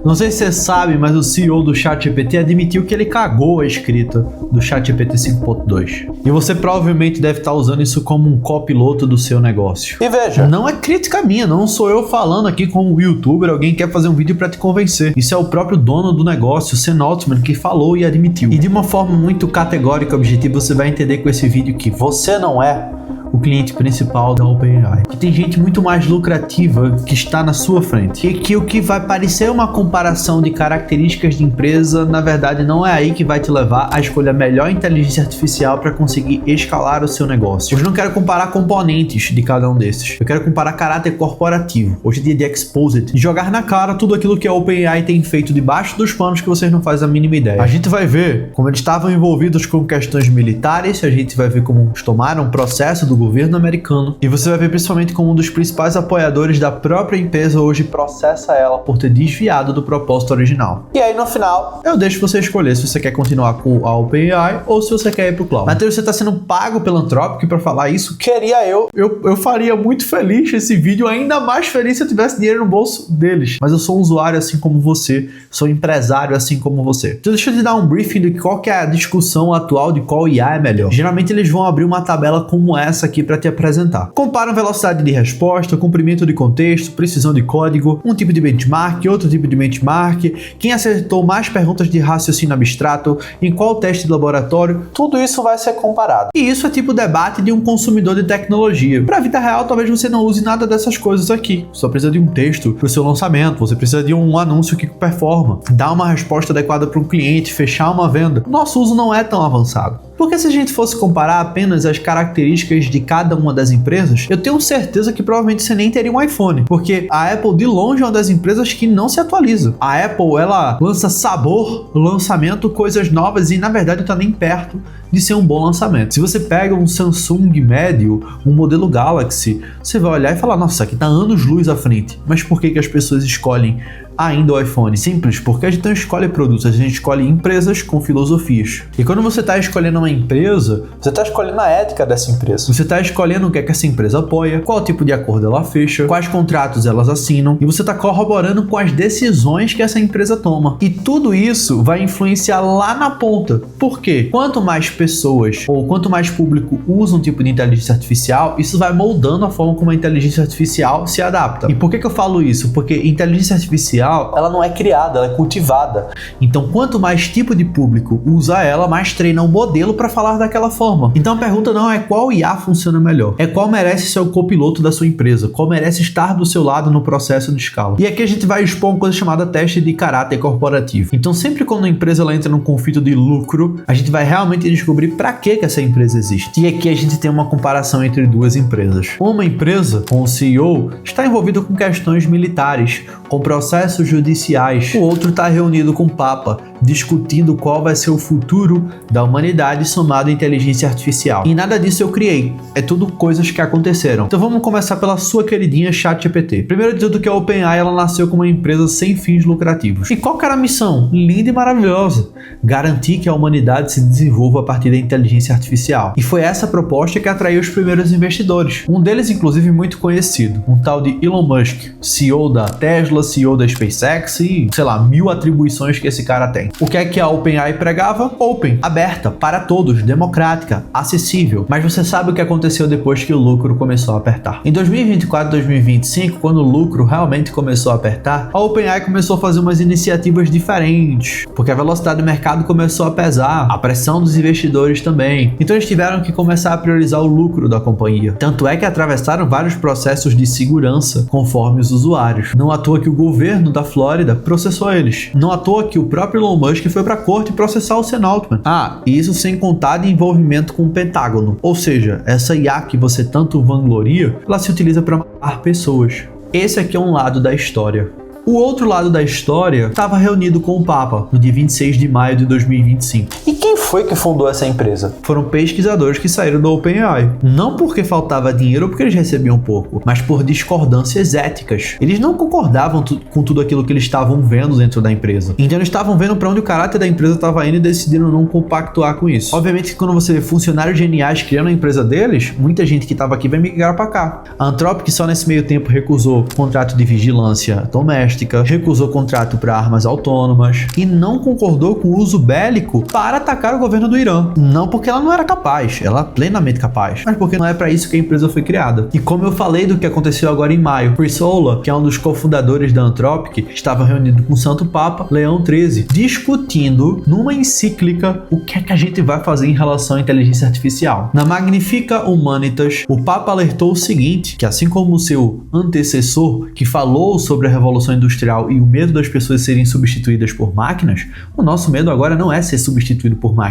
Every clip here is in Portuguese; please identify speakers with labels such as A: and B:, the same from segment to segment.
A: Não sei se você sabe, mas o CEO do ChatGPT admitiu que ele cagou a escrita do ChatGPT 5.2. E você provavelmente deve estar usando isso como um copiloto do seu negócio.
B: E veja,
A: Não é crítica minha, não sou eu falando aqui como um youtuber, alguém quer fazer um vídeo para te convencer. Isso é o próprio dono do negócio, Sam Altman, que falou e admitiu. E de uma forma muito categórica e objetiva, você vai entender com esse vídeo que você não é o cliente principal da OpenAI, que tem gente muito mais lucrativa que está na sua frente, e que o que vai parecer uma comparação de características de empresa, na verdade não é aí que vai te levar a escolher a melhor inteligência artificial para conseguir escalar o seu negócio. Hoje eu não quero comparar componentes de cada um desses, eu quero comparar caráter corporativo. Hoje é dia de exposed, de jogar na cara tudo aquilo que a OpenAI tem feito debaixo dos panos que vocês não fazem a mínima ideia. A gente vai ver como eles estavam envolvidos com questões militares, a gente vai ver como eles tomaram o processo do governo americano, e você vai ver principalmente como um dos principais apoiadores da própria empresa hoje processa ela por ter desviado do propósito original.
B: e aí no final,
A: Eu deixo você escolher se você quer continuar com a OpenAI ou se você quer ir pro cloud. Matheus, você está sendo pago pela Anthropic para falar isso?
B: queria
A: Eu faria muito feliz esse vídeo, ainda mais feliz se eu tivesse dinheiro no bolso deles. Mas eu sou um usuário assim como você, sou empresário assim como você. Então deixa eu te dar um briefing de qual que é a discussão atual de qual IA é melhor. Geralmente eles vão abrir uma tabela como essa aqui para te apresentar. Comparam velocidade de resposta, comprimento de contexto, precisão de código, um tipo de benchmark, outro tipo de benchmark, quem acertou mais perguntas de raciocínio abstrato, em qual teste de laboratório.
B: tudo isso vai ser comparado.
A: E isso é tipo debate de um consumidor de tecnologia. Para a vida real, talvez você não use nada dessas coisas aqui. Só precisa de um texto para o seu lançamento, você precisa de um anúncio que performa, dar uma resposta adequada para um cliente, fechar uma venda. Nosso uso não é tão avançado. Porque se a gente fosse comparar apenas as características de cada uma das empresas, eu tenho certeza que provavelmente você nem teria um iPhone. Porque a Apple, de longe, é uma das empresas que não se atualiza. A Apple, ela lança sabor, lançamento, coisas novas e, na verdade, não está nem perto de ser um bom lançamento. Se você pega um Samsung médio, um modelo Galaxy, você vai olhar e falar, nossa, aqui está anos-luz à frente. Mas por que as pessoas escolhem ainda o iPhone? Simples, porque a gente não escolhe produtos, a gente escolhe empresas com filosofias. E quando você está escolhendo uma empresa,
B: Você está escolhendo a ética dessa empresa.
A: você está escolhendo o que é que essa empresa apoia, qual tipo de acordo ela fecha, quais contratos elas assinam, e você está corroborando com as decisões que essa empresa toma. E tudo isso vai influenciar lá na ponta. Por quê? Quanto mais pessoas ou quanto mais público usa um tipo de inteligência artificial, isso vai moldando a forma como a inteligência artificial se adapta. E por que eu falo isso? Porque inteligência artificial,
B: Ela não é criada, ela é cultivada.
A: então quanto mais tipo de público usa ela, mais treina o modelo para falar daquela forma. Então a pergunta não é qual IA funciona melhor, é qual merece ser o copiloto da sua empresa, qual merece estar do seu lado no processo de escala. E aqui a gente vai expor uma coisa chamada teste de caráter corporativo. Então sempre quando a empresa ela entra num conflito de lucro, a gente vai realmente descobrir para que essa empresa existe. E aqui a gente tem uma comparação entre duas empresas. Uma empresa, com o CEO, está envolvido com questões militares, com processos judiciais. O outro está reunido com o Papa, discutindo qual vai ser o futuro da humanidade somado à inteligência artificial. E nada disso eu criei, é tudo coisas que aconteceram. Então vamos começar pela sua queridinha ChatGPT. Primeiro de tudo que a OpenAI ela nasceu como uma empresa sem fins lucrativos. E qual que era a missão? Linda e maravilhosa. Garantir que a humanidade se desenvolva a partir da inteligência artificial. E foi essa proposta que atraiu os primeiros investidores. Um deles inclusive muito conhecido, um tal de Elon Musk, CEO da Tesla, CEO da SpaceX e, sei lá, 1000 atribuições que esse cara tem. O que é que a OpenAI pregava? Open, aberta, para todos, democrática, acessível. Mas você sabe o que aconteceu depois que o lucro começou a apertar. Em 2024 e 2025, quando o lucro realmente começou a apertar, a OpenAI começou a fazer umas iniciativas diferentes, porque a velocidade do mercado começou a pesar, a pressão dos investidores também. Então eles tiveram que começar a priorizar o lucro da companhia. Tanto é que atravessaram vários processos de segurança conforme os usuários. Não à toa que o governo da Flórida processou eles. Não à toa que o próprio Elon Musk foi para a corte processar o Sam Altman. E isso sem contar de envolvimento com o Pentágono. Ou seja, essa IA que você tanto vangloria, ela se utiliza para matar pessoas. Esse aqui é um lado da história. O outro lado da história estava reunido com o Papa no dia 26 de maio de 2025.
B: E quem foi que fundou essa empresa?
A: Foram pesquisadores que saíram do OpenAI. Não porque faltava dinheiro ou porque eles recebiam pouco, mas por discordâncias éticas. Eles não concordavam com tudo aquilo que eles estavam vendo dentro da empresa. Então eles estavam vendo para onde o caráter da empresa estava indo e decidiram não compactuar com isso. Obviamente que quando você vê funcionários geniais criando a empresa deles, muita gente que estava aqui vai migrar para cá. A Anthropic só nesse meio tempo recusou contrato de vigilância doméstica, recusou contrato para armas autônomas e não concordou com o uso bélico para atacar o governo do Irã. Não porque ela não era capaz, ela é plenamente capaz, mas porque não é para isso que a empresa foi criada. E como eu falei do que aconteceu agora em maio, Chris Olah, que é um dos cofundadores da Anthropic, estava reunido com o Santo Papa Leão XIII, discutindo numa encíclica o que é que a gente vai fazer em relação à inteligência artificial. Na Magnificat Humanitas, o Papa alertou o seguinte, que assim como o seu antecessor, que falou sobre a Revolução Industrial e o medo das pessoas serem substituídas por máquinas, o nosso medo agora não é ser substituído por máquinas,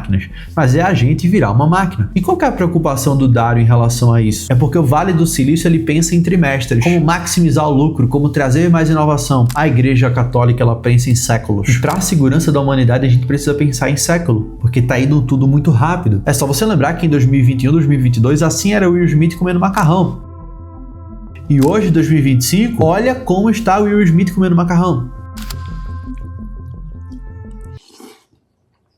A: mas é a gente virar uma máquina. E qual que é a preocupação do Dario em relação a isso? É porque o Vale do Silício ele pensa em trimestres, como maximizar o lucro, como trazer mais inovação. A Igreja Católica ela pensa em séculos. E para a segurança da humanidade a gente precisa pensar em século, porque tá indo tudo muito rápido. É só você lembrar que em 2021, 2022, assim era o Will Smith comendo macarrão. E hoje, 2025, olha como está o Will Smith comendo macarrão.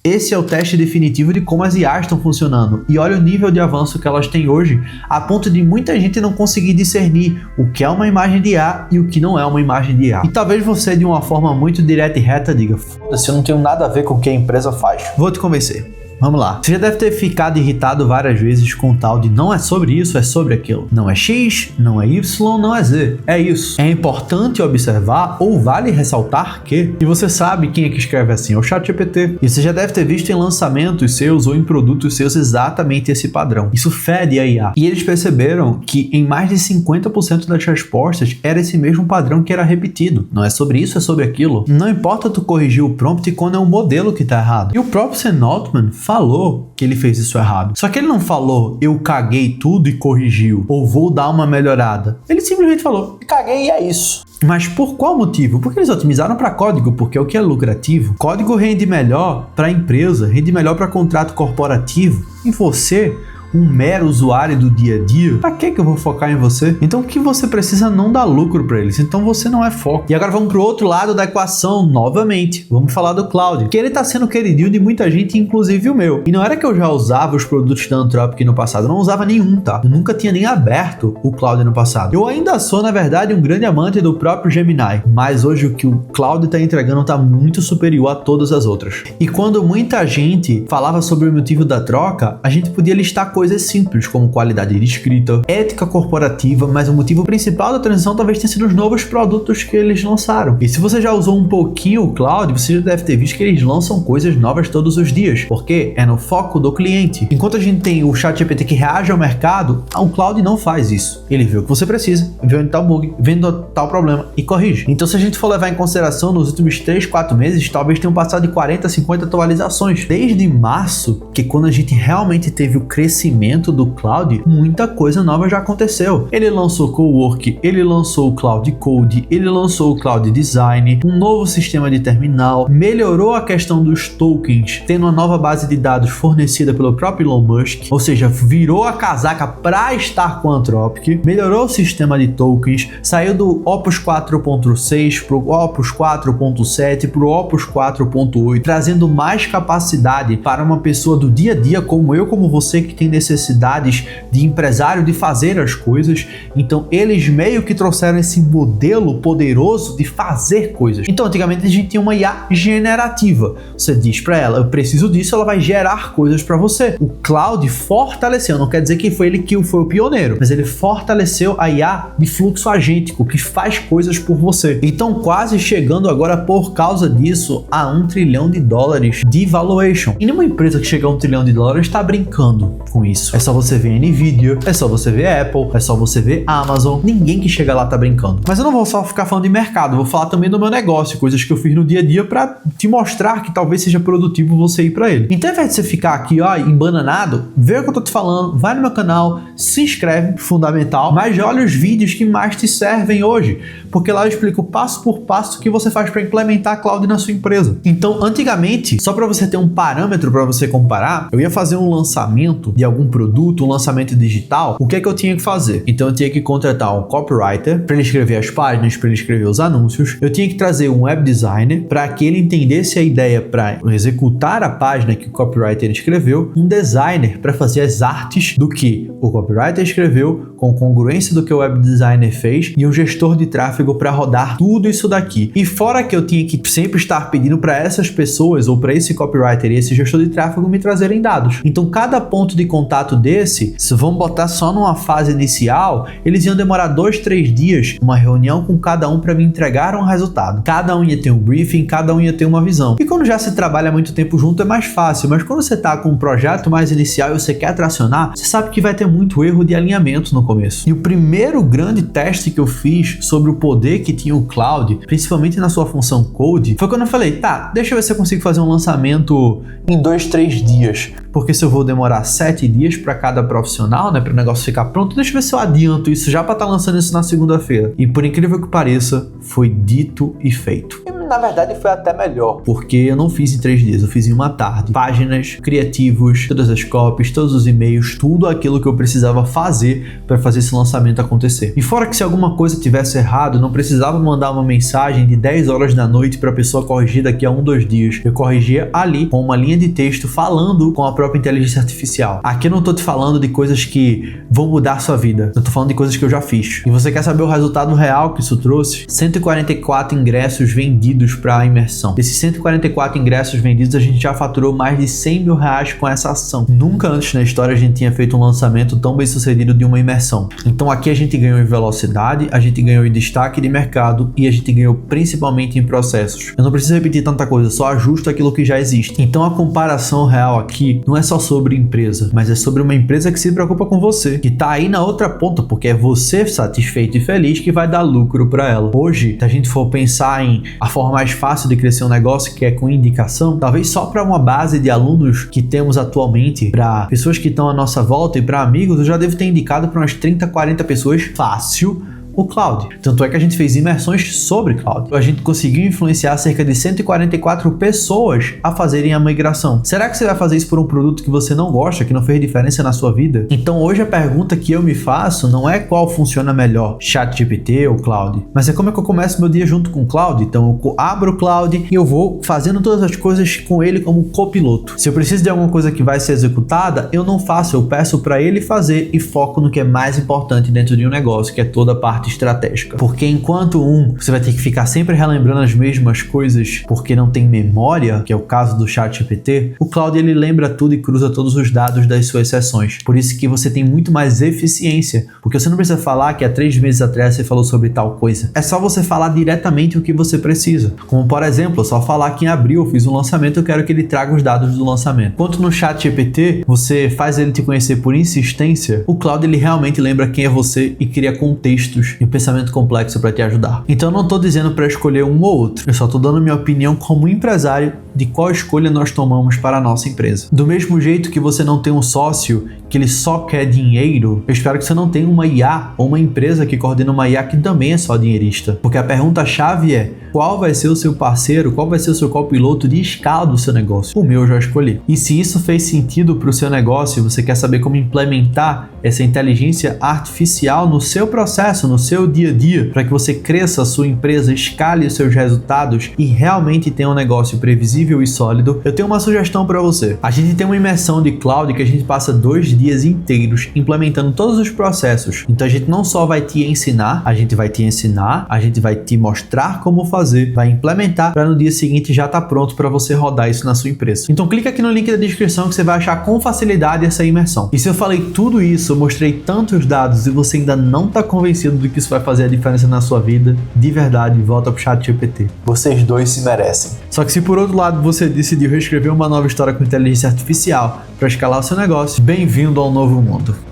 A: Esse é o teste definitivo de como as IAs estão funcionando. E olha o nível de avanço que elas têm hoje, a ponto de muita gente não conseguir discernir o que é uma imagem de IA e o que não é uma imagem de IA. E talvez você, de uma forma muito direta e reta, diga:
B: foda-se, eu não tenho nada a ver com o que a empresa faz.
A: Vou te convencer. Vamos lá. Você já deve ter ficado irritado várias vezes com o tal de não é sobre isso, é sobre aquilo. Não é X, não é Y, não é Z. É isso. É importante observar ou vale ressaltar que... E você sabe quem é que escreve assim, é o ChatGPT. E você já deve ter visto em lançamentos seus ou em produtos seus exatamente esse padrão. Isso fede a IA. E eles perceberam que em mais de 50% das respostas era esse mesmo padrão que era repetido. Não é sobre isso, é sobre aquilo. Não importa tu corrigir o prompt quando é um modelo que tá errado. E o próprio Sam Altman falou que ele fez isso errado. Só que ele não falou, eu caguei tudo e corrigiu, ou vou dar uma melhorada. Ele simplesmente falou,
B: caguei e é isso.
A: Mas por qual motivo? Porque eles otimizaram para código, porque é o que é lucrativo. Código rende melhor para a empresa, rende melhor para contrato corporativo. E você, um mero usuário do dia a dia, pra que eu vou focar em você? Então o que você precisa não dá lucro para eles, então você não é foco. E agora vamos pro outro lado da equação novamente, vamos falar do cloud, que ele tá sendo queridinho de muita gente, inclusive o meu. E não era que eu já usava os produtos da Anthropic no passado, eu não usava nenhum, tá? Eu nunca tinha nem aberto o cloud no passado. Eu ainda sou, na verdade, um grande amante do próprio Gemini, mas hoje o que o cloud tá entregando tá muito superior a todas as outras. E quando muita gente falava sobre o motivo da troca, a gente podia listar coisas simples, como qualidade de escrita, ética corporativa, mas o motivo principal da transição talvez tenha sido os novos produtos que eles lançaram. E se você já usou um pouquinho o cloud, você já deve ter visto que eles lançam coisas novas todos os dias, porque é no foco do cliente. Enquanto a gente tem o ChatGPT que reage ao mercado, o cloud não faz isso. Ele vê o que você precisa, vê onde está o bug, vê onde está o problema e corrige. Então se a gente for levar em consideração, nos últimos 3, 4 meses, talvez tenham passado de 40, 50 atualizações. Desde março, que quando a gente realmente teve o crescimento do cloud, muita coisa nova já aconteceu. Ele lançou o Cowork, ele lançou o Cloud Code, ele lançou o Cloud Design, um novo sistema de terminal, melhorou a questão dos tokens, tendo uma nova base de dados fornecida pelo próprio Elon Musk, ou seja, virou a casaca para estar com a Anthropic, melhorou o sistema de tokens, saiu do Opus 4.6 para o Opus 4.7 para o Opus 4.8, trazendo mais capacidade para uma pessoa do dia a dia como eu, como você, que tem necessidades de empresário de fazer as coisas. Então eles meio que trouxeram esse modelo poderoso de fazer coisas. Então antigamente a gente tinha uma IA generativa, você diz para ela, eu preciso disso, ela vai gerar coisas para você. O cloud fortaleceu, não quer dizer que foi ele que foi o pioneiro, mas ele fortaleceu a IA de fluxo agêntico, que faz coisas por você. Então quase chegando agora por causa disso a $1 trilhão de valuation. E nenhuma empresa que chega a $1 trilhão está brincando com isso. É só você ver Nvidia, é só você ver Apple, é só você ver Amazon. Ninguém que chega lá tá brincando. Mas eu não vou só ficar falando de mercado, vou falar também do meu negócio, coisas que eu fiz no dia a dia pra te mostrar que talvez seja produtivo você ir pra ele. Então, ao invés de você ficar aqui, ó, embananado, vê o que eu tô te falando, vai no meu canal, se inscreve, fundamental, mas olha os vídeos que mais te servem hoje, porque lá eu explico passo por passo o que você faz para implementar a cloud na sua empresa. Então, antigamente, só para você ter um parâmetro para você comparar, eu ia fazer um lançamento de algum produto, um lançamento digital, o que é que eu tinha que fazer? Então, eu tinha que contratar um copywriter para ele escrever as páginas, para ele escrever os anúncios, eu tinha que trazer um web designer para que ele entendesse a ideia para executar a página que o copywriter escreveu, um designer para fazer as artes do que o copywriter escreveu, com congruência do que o web designer fez, e um gestor de tráfego para rodar tudo isso daqui. E fora que eu tinha que sempre estar pedindo para essas pessoas, ou para esse copywriter e esse gestor de tráfego me trazerem dados. Então, cada ponto de contato desse, se vamos botar só numa fase inicial, eles iam demorar 2-3 dias, uma reunião com cada um para me entregar um resultado. Cada um ia ter um briefing, cada um ia ter uma visão. E quando já se trabalha muito tempo junto é mais fácil, mas quando você está com um projeto mais inicial e você quer tracionar, você sabe que vai ter muito erro de alinhamento no começo. E o primeiro grande teste que eu fiz sobre o poder que tinha o cloud, principalmente na sua função code, foi quando eu falei, tá, deixa eu ver se eu consigo fazer um lançamento em 2-3 dias, porque se eu vou demorar 7 dias para cada profissional, né, para o negócio ficar pronto, deixa eu ver se eu adianto isso já para estar lançando isso na segunda-feira. E por incrível que pareça, foi dito e feito.
B: Na verdade, foi até melhor.
A: Porque eu não fiz em 3 dias, eu fiz em uma tarde. Páginas, criativos, todas as copies, todos os e-mails, tudo aquilo que eu precisava fazer para fazer esse lançamento acontecer. E fora que se alguma coisa tivesse errado, não precisava mandar uma mensagem de 10 horas da noite para a pessoa corrigir daqui a 1-2 dias. Eu corrigia ali com uma linha de texto falando com a própria inteligência artificial. Aqui eu não tô te falando de coisas que vão mudar a sua vida. Eu tô falando de coisas que eu já fiz. E você quer saber o resultado real que isso trouxe? 144 ingressos vendidos para a imersão. Desses 144 ingressos vendidos, a gente já faturou mais de 100 mil reais com essa ação. Nunca antes na história a gente tinha feito um lançamento tão bem sucedido de uma imersão. Então aqui a gente ganhou em velocidade, a gente ganhou em destaque de mercado e a gente ganhou principalmente em processos. Eu não preciso repetir tanta coisa, só ajusto aquilo que já existe. Então a comparação real aqui não é só sobre empresa, mas é sobre uma empresa que se preocupa com você, que tá aí na outra ponta, porque é você satisfeito e feliz que vai dar lucro para ela. Hoje, se a gente for pensar em a forma mais fácil de crescer um negócio, que é com indicação, talvez só para uma base de alunos que temos atualmente, para pessoas que estão à nossa volta e para amigos, eu já devo ter indicado para umas 30, 40 pessoas fácil o cloud. Tanto é que a gente fez imersões sobre cloud. A gente conseguiu influenciar cerca de 144 pessoas a fazerem a migração. Será que você vai fazer isso por um produto que você não gosta, que não fez diferença na sua vida? Então hoje a pergunta que eu me faço não é qual funciona melhor, ChatGPT ou cloud, mas é como é que eu começo meu dia junto com o cloud. Então eu abro o cloud e eu vou fazendo todas as coisas com ele como copiloto. Se eu preciso de alguma coisa que vai ser executada, eu não faço, eu peço para ele fazer e foco no que é mais importante dentro de um negócio, que é toda a parte estratégica. Porque enquanto você vai ter que ficar sempre relembrando as mesmas coisas porque não tem memória, que é o caso do ChatGPT, o cloud ele lembra tudo e cruza todos os dados das suas sessões. Por isso que você tem muito mais eficiência, porque você não precisa falar que há 3 meses atrás você falou sobre tal coisa. É só você falar diretamente o que você precisa. Como por exemplo, só falar que em abril eu fiz um lançamento, eu quero que ele traga os dados do lançamento. Enquanto no ChatGPT você faz ele te conhecer por insistência, o cloud ele realmente lembra quem é você e cria contextos e um pensamento complexo para te ajudar. Então eu não estou dizendo para escolher um ou outro, eu só estou dando minha opinião como empresário de qual escolha nós tomamos para a nossa empresa. Do mesmo jeito que você não tem um sócio que ele só quer dinheiro, eu espero que você não tenha uma IA ou uma empresa que coordena uma IA que também é só dinheirista. Porque a pergunta-chave é: qual vai ser o seu parceiro, qual vai ser o seu copiloto de escala do seu negócio? O meu eu já escolhi. E se isso fez sentido para o seu negócio e você quer saber como implementar essa inteligência artificial no seu processo, no seu dia a dia, para que você cresça a sua empresa, escale os seus resultados e realmente tenha um negócio previsível e sólido, eu tenho uma sugestão para você. A gente tem uma imersão de cloud que a gente passa 2 dias inteiros implementando todos os processos. Então a gente não só vai te ensinar, a gente vai te mostrar como fazer fazer, vai implementar para no dia seguinte já estar pronto para você rodar isso na sua empresa. Então clica aqui no link da descrição que você vai achar com facilidade essa imersão. E se eu falei tudo isso, eu mostrei tantos dados e você ainda não está convencido do que isso vai fazer a diferença na sua vida, de verdade, volta pro ChatGPT.
B: Vocês dois se merecem.
A: Só que se por outro lado você decidiu reescrever uma nova história com inteligência artificial para escalar o seu negócio, bem-vindo ao novo mundo.